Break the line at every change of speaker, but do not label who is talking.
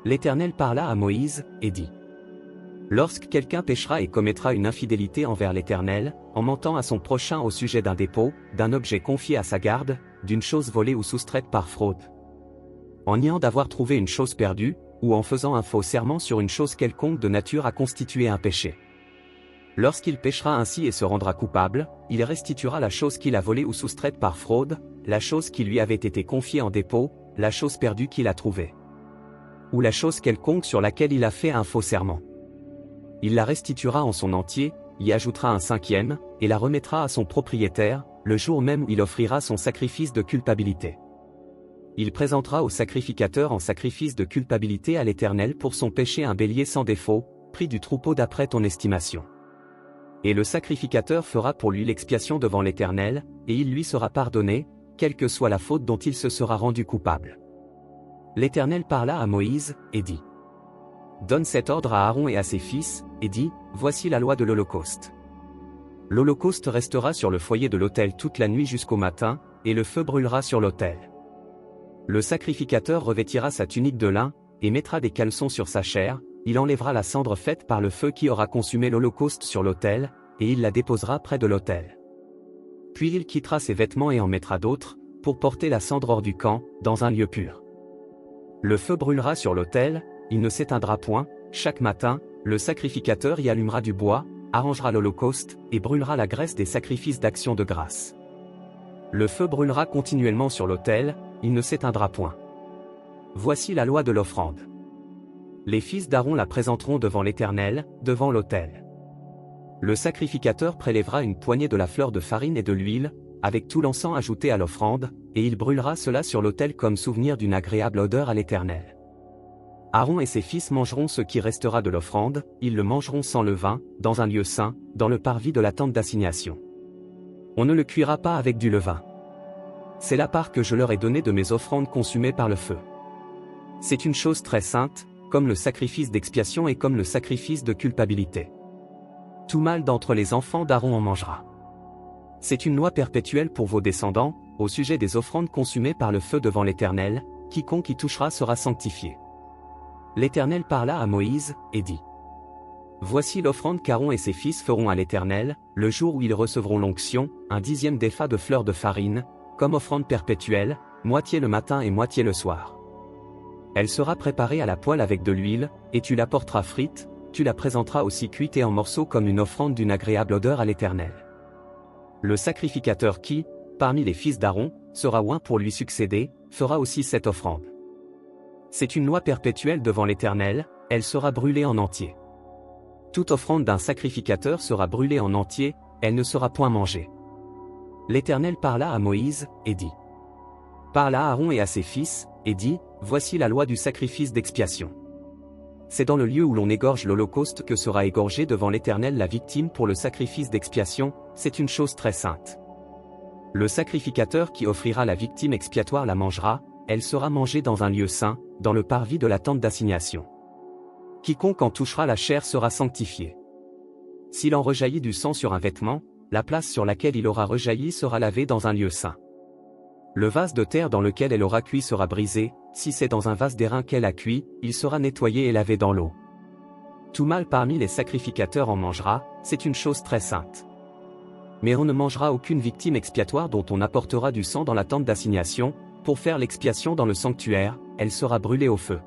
L'Éternel parla à Moïse, et dit: Lorsque quelqu'un péchera et commettra une infidélité envers l'Éternel, en mentant à son prochain au sujet d'un dépôt, d'un objet confié à sa garde, d'une chose volée ou soustraite par fraude, en niant d'avoir trouvé une chose perdue, ou en faisant un faux serment sur une chose quelconque de nature à constituer un péché. Lorsqu'il péchera ainsi et se rendra coupable, il restituera la chose qu'il a volée ou soustraite par fraude, la chose qui lui avait été confiée en dépôt, la chose perdue qu'il a trouvée, ou la chose quelconque sur laquelle il a fait un faux serment. Il la restituera en son entier, y ajoutera un cinquième, et la remettra à son propriétaire, le jour même où il offrira son sacrifice de culpabilité. Il présentera au sacrificateur en sacrifice de culpabilité à l'Éternel pour son péché un bélier sans défaut, pris du troupeau d'après ton estimation. Et le sacrificateur fera pour lui l'expiation devant l'Éternel, et il lui sera pardonné, quelle que soit la faute dont il se sera rendu coupable. L'Éternel parla à Moïse, et dit: Donne cet ordre à Aaron et à ses fils, et dis: Voici la loi de l'Holocauste. L'Holocauste restera sur le foyer de l'autel toute la nuit jusqu'au matin, et le feu brûlera sur l'autel. Le sacrificateur revêtira sa tunique de lin, et mettra des caleçons sur sa chair, il enlèvera la cendre faite par le feu qui aura consumé l'Holocauste sur l'autel, et il la déposera près de l'autel. Puis il quittera ses vêtements et en mettra d'autres, pour porter la cendre hors du camp, dans un lieu pur. Le feu brûlera sur l'autel, il ne s'éteindra point, chaque matin, le sacrificateur y allumera du bois, arrangera l'Holocauste, et brûlera la graisse des sacrifices d'action de grâce. Le feu brûlera continuellement sur l'autel, il ne s'éteindra point. Voici la loi de l'offrande. Les fils d'Aaron la présenteront devant l'Éternel, devant l'autel. Le sacrificateur prélèvera une poignée de la fleur de farine et de l'huile, avec tout l'encens ajouté à l'offrande, et il brûlera cela sur l'autel comme souvenir d'une agréable odeur à l'Éternel. Aaron et ses fils mangeront ce qui restera de l'offrande, ils le mangeront sans levain, dans un lieu saint, dans le parvis de la tente d'assignation. On ne le cuira pas avec du levain. C'est la part que je leur ai donnée de mes offrandes consumées par le feu. C'est une chose très sainte, comme le sacrifice d'expiation et comme le sacrifice de culpabilité. Tout mâle d'entre les enfants d'Aaron en mangera. C'est une loi perpétuelle pour vos descendants, au sujet des offrandes consumées par le feu devant l'Éternel, quiconque y touchera sera sanctifié. L'Éternel parla à Moïse, et dit: Voici l'offrande qu'Aaron et ses fils feront à l'Éternel, le jour où ils recevront l'onction, un 10e d'épha de fleur de farine, comme offrande perpétuelle, moitié le matin et moitié le soir. Elle sera préparée à la poêle avec de l'huile, et tu la porteras frite, tu la présenteras aussi cuite et en morceaux comme une offrande d'une agréable odeur à l'Éternel. Le sacrificateur qui, parmi les fils d'Aaron, sera oint pour lui succéder, fera aussi cette offrande. C'est une loi perpétuelle devant l'Éternel, elle sera brûlée en entier. Toute offrande d'un sacrificateur sera brûlée en entier, elle ne sera point mangée. L'Éternel parla à Moïse, et dit: Parle à Aaron et à ses fils, et dit: Voici la loi du sacrifice d'expiation. C'est dans le lieu où l'on égorge l'Holocauste que sera égorgée devant l'Éternel la victime pour le sacrifice d'expiation, c'est une chose très sainte. Le sacrificateur qui offrira la victime expiatoire la mangera, elle sera mangée dans un lieu saint, dans le parvis de la tente d'assignation. Quiconque en touchera la chair sera sanctifié. S'il en rejaillit du sang sur un vêtement, la place sur laquelle il aura rejailli sera lavée dans un lieu saint. Le vase de terre dans lequel elle aura cuit sera brisé, si c'est dans un vase d'airain qu'elle a cuit, il sera nettoyé et lavé dans l'eau. Tout mâle parmi les sacrificateurs en mangera, c'est une chose très sainte. Mais on ne mangera aucune victime expiatoire dont on apportera du sang dans la tente d'assignation, pour faire l'expiation dans le sanctuaire, elle sera brûlée au feu.